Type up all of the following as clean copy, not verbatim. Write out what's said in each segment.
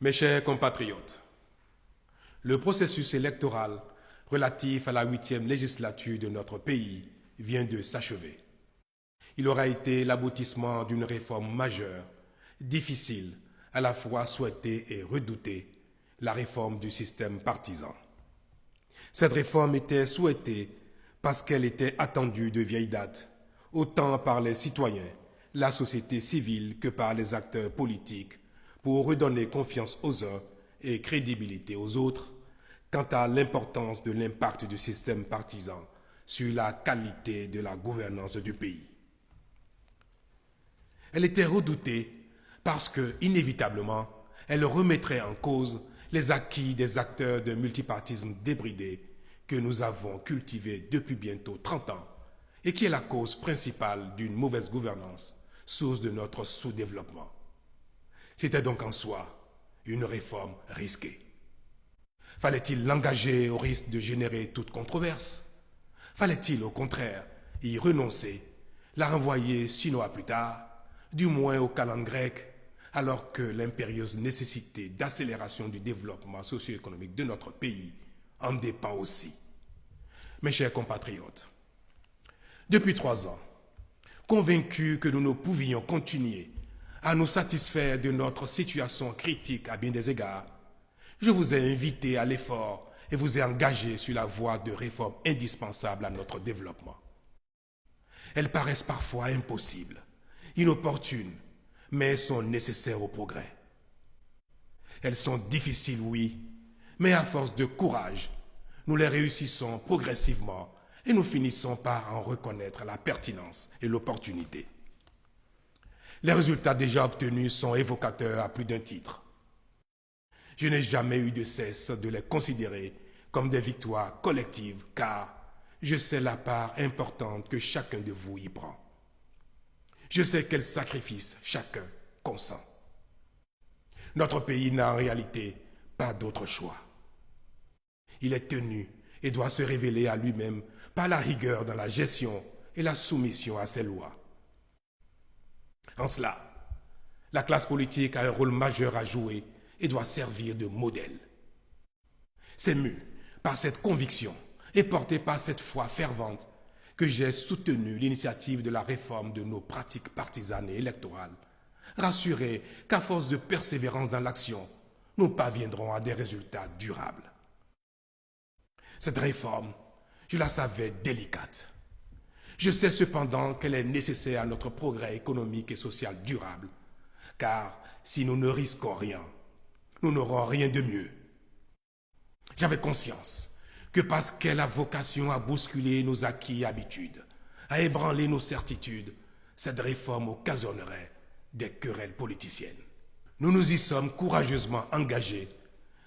Mes chers compatriotes, le processus électoral relatif à la 8e législature de notre pays vient de s'achever. Il aura été l'aboutissement d'une réforme majeure, difficile, à la fois souhaitée et redoutée, la réforme du système partisan. Cette réforme était souhaitée parce qu'elle était attendue de vieille date, autant par les citoyens, la société civile que par les acteurs politiques, pour redonner confiance aux uns et crédibilité aux autres quant à l'importance de l'impact du système partisan sur la qualité de la gouvernance du pays. Elle était redoutée parce que, inévitablement, elle remettrait en cause les acquis des acteurs d'un multipartisme débridé que nous avons cultivé depuis bientôt 30 ans et qui est la cause principale d'une mauvaise gouvernance, source de notre sous-développement. C'était donc en soi une réforme risquée. Fallait-il l'engager au risque de générer toute controverse? Fallait-il au contraire y renoncer, la renvoyer sinon à plus tard, du moins au calendrier grec, alors que l'impérieuse nécessité d'accélération du développement socio-économique de notre pays en dépend aussi? Mes chers compatriotes, depuis 3 ans, convaincus que nous ne pouvions continuer à nous satisfaire de notre situation critique à bien des égards, je vous ai invité à l'effort et vous ai engagé sur la voie de réformes indispensables à notre développement. Elles paraissent parfois impossibles, inopportunes, mais sont nécessaires au progrès. Elles sont difficiles, oui, mais à force de courage, nous les réussissons progressivement et nous finissons par en reconnaître la pertinence et l'opportunité. Les résultats déjà obtenus sont évocateurs à plus d'un titre. Je n'ai jamais eu de cesse de les considérer comme des victoires collectives car je sais la part importante que chacun de vous y prend. Je sais quels sacrifices chacun consent. Notre pays n'a en réalité pas d'autre choix. Il est tenu et doit se révéler à lui-même par la rigueur dans la gestion et la soumission à ses lois. En cela, la classe politique a un rôle majeur à jouer et doit servir de modèle. C'est mu par cette conviction et porté par cette foi fervente que j'ai soutenu l'initiative de la réforme de nos pratiques partisanes et électorales, rassuré qu'à force de persévérance dans l'action, nous parviendrons à des résultats durables. Cette réforme, je la savais délicate. Je sais cependant qu'elle est nécessaire à notre progrès économique et social durable, car si nous ne risquons rien, nous n'aurons rien de mieux. J'avais conscience que parce qu'elle a vocation à bousculer nos acquis et habitudes, à ébranler nos certitudes, cette réforme occasionnerait des querelles politiciennes. Nous nous y sommes courageusement engagés,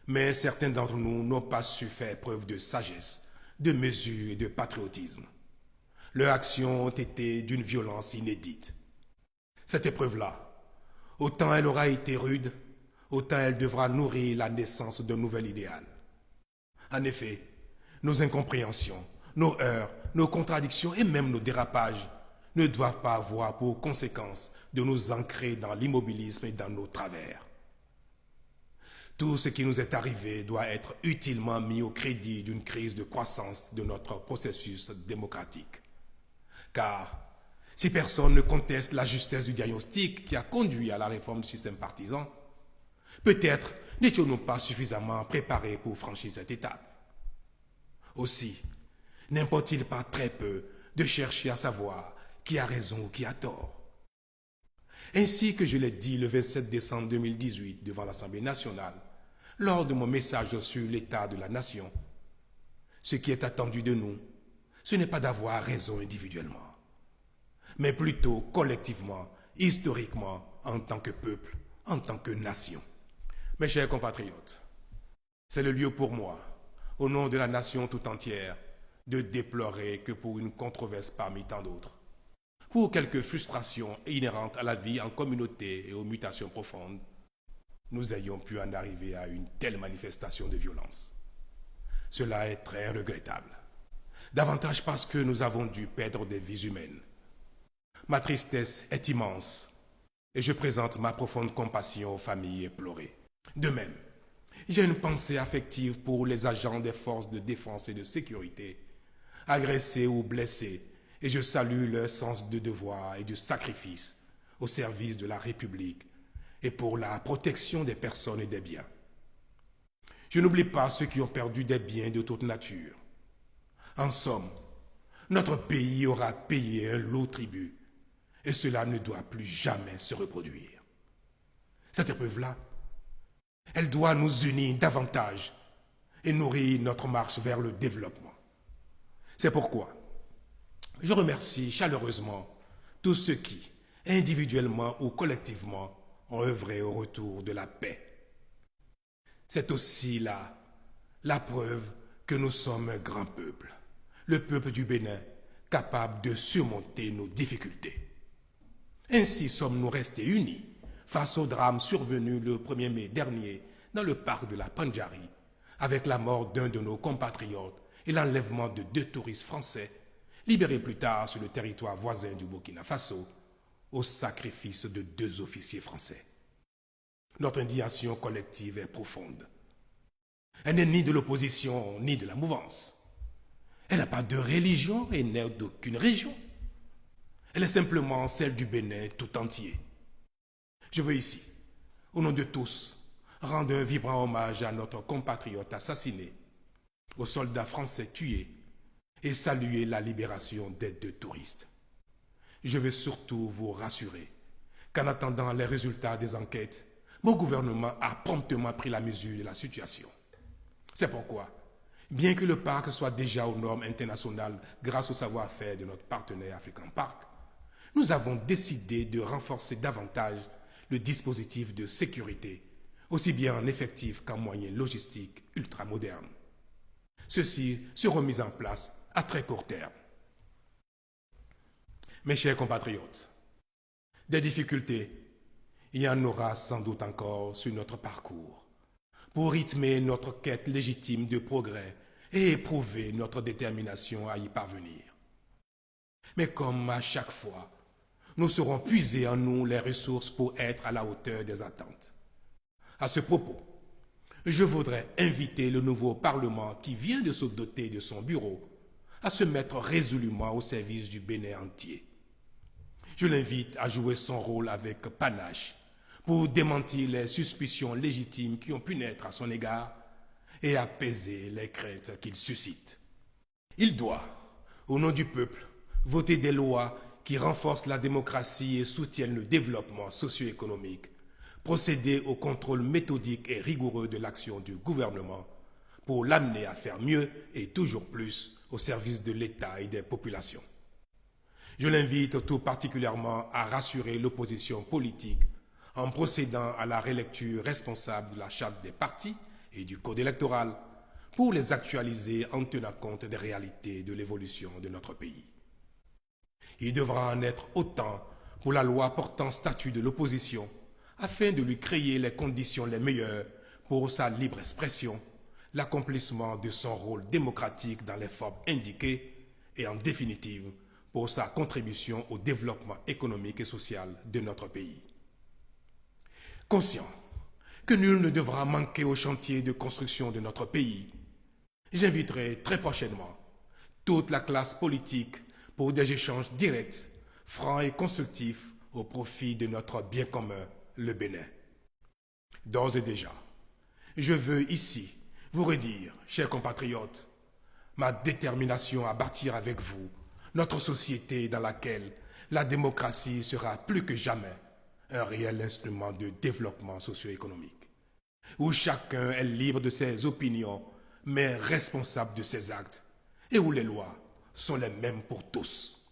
mais certains d'entre nous n'ont pas su faire preuve de sagesse, de mesure et de patriotisme. Leurs actions ont été d'une violence inédite. Cette épreuve-là, autant elle aura été rude, autant elle devra nourrir la naissance d'un nouvel idéal. En effet, nos incompréhensions, nos heurts, nos contradictions et même nos dérapages ne doivent pas avoir pour conséquence de nous ancrer dans l'immobilisme et dans nos travers. Tout ce qui nous est arrivé doit être utilement mis au crédit d'une crise de croissance de notre processus démocratique. Car si personne ne conteste la justesse du diagnostic qui a conduit à la réforme du système partisan, peut-être n'étions-nous pas suffisamment préparés pour franchir cette étape. Aussi, n'importe-t-il pas très peu de chercher à savoir qui a raison ou qui a tort. Ainsi que je l'ai dit le 27 décembre 2018 devant l'Assemblée nationale, lors de mon message sur l'état de la nation, ce qui est attendu de nous, ce n'est pas d'avoir raison individuellement, mais plutôt collectivement, historiquement, en tant que peuple, en tant que nation. Mes chers compatriotes, c'est le lieu pour moi, au nom de la nation tout entière, de déplorer que pour une controverse parmi tant d'autres, pour quelques frustrations inhérentes à la vie en communauté et aux mutations profondes, nous ayons pu en arriver à une telle manifestation de violence. Cela est très regrettable, davantage parce que nous avons dû perdre des vies humaines. Ma tristesse est immense et je présente ma profonde compassion aux familles éplorées. De même, j'ai une pensée affective pour les agents des forces de défense et de sécurité, agressés ou blessés, et je salue leur sens de devoir et du sacrifice au service de la République et pour la protection des personnes et des biens. Je n'oublie pas ceux qui ont perdu des biens de toute nature. En somme, notre pays aura payé un lourd tribut et cela ne doit plus jamais se reproduire. Cette épreuve-là, elle doit nous unir davantage et nourrir notre marche vers le développement. C'est pourquoi je remercie chaleureusement tous ceux qui, individuellement ou collectivement, ont œuvré au retour de la paix. C'est aussi là la preuve que nous sommes un grand peuple, le peuple du Bénin, capable de surmonter nos difficultés. Ainsi sommes-nous restés unis face au drame survenu le 1er mai dernier dans le parc de la Pandjari, avec la mort d'un de nos compatriotes et l'enlèvement de 2 touristes français, libérés plus tard sur le territoire voisin du Burkina Faso, au sacrifice de 2 officiers français. Notre indignation collective est profonde. Elle n'est ni de l'opposition ni de la mouvance. Elle n'a pas de religion et n'est d'aucune région. Elle est simplement celle du Bénin tout entier. Je veux ici, au nom de tous, rendre un vibrant hommage à notre compatriote assassiné, aux soldats français tués et saluer la libération des 2 touristes. Je veux surtout vous rassurer qu'en attendant les résultats des enquêtes, mon gouvernement a promptement pris la mesure de la situation. C'est pourquoi, bien que le parc soit déjà aux normes internationales grâce au savoir-faire de notre partenaire African Park, nous avons décidé de renforcer davantage le dispositif de sécurité, aussi bien en effectifs qu'en moyens logistiques ultramodernes. Ceux-ci seront mis en place à très court terme. Mes chers compatriotes, des difficultés, il y en aura sans doute encore sur notre parcours, pour rythmer notre quête légitime de progrès et éprouver notre détermination à y parvenir. Mais comme à chaque fois, nous saurons puiser en nous les ressources pour être à la hauteur des attentes. À ce propos, je voudrais inviter le nouveau Parlement qui vient de se doter de son bureau à se mettre résolument au service du Bénin entier. Je l'invite à jouer son rôle avec panache pour démentir les suspicions légitimes qui ont pu naître à son égard et apaiser les craintes qu'il suscite. Il doit, au nom du peuple, voter des lois qui renforcent la démocratie et soutiennent le développement socio-économique, procéder au contrôle méthodique et rigoureux de l'action du gouvernement pour l'amener à faire mieux et toujours plus au service de l'État et des populations. Je l'invite tout particulièrement à rassurer l'opposition politique en procédant à la relecture responsable de la charte des partis et du code électoral pour les actualiser en tenant compte des réalités de l'évolution de notre pays. Il devra en être autant pour la loi portant statut de l'opposition afin de lui créer les conditions les meilleures pour sa libre expression, l'accomplissement de son rôle démocratique dans les formes indiquées et en définitive pour sa contribution au développement économique et social de notre pays. Conscient que nul ne devra manquer au chantier de construction de notre pays, j'inviterai très prochainement toute la classe politique pour des échanges directs, francs et constructifs au profit de notre bien commun, le Bénin. D'ores et déjà, je veux ici vous redire, chers compatriotes, ma détermination à bâtir avec vous notre société dans laquelle la démocratie sera plus que jamais un réel instrument de développement socio-économique, où chacun est libre de ses opinions, mais responsable de ses actes, et où les lois sont les mêmes pour tous.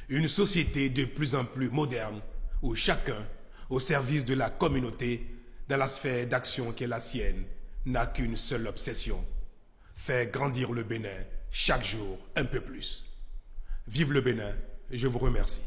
Une société de plus en plus moderne, où chacun, au service de la communauté, dans la sphère d'action qui est la sienne, n'a qu'une seule obsession, faire grandir le Bénin chaque jour un peu plus. Vive le Bénin, je vous remercie.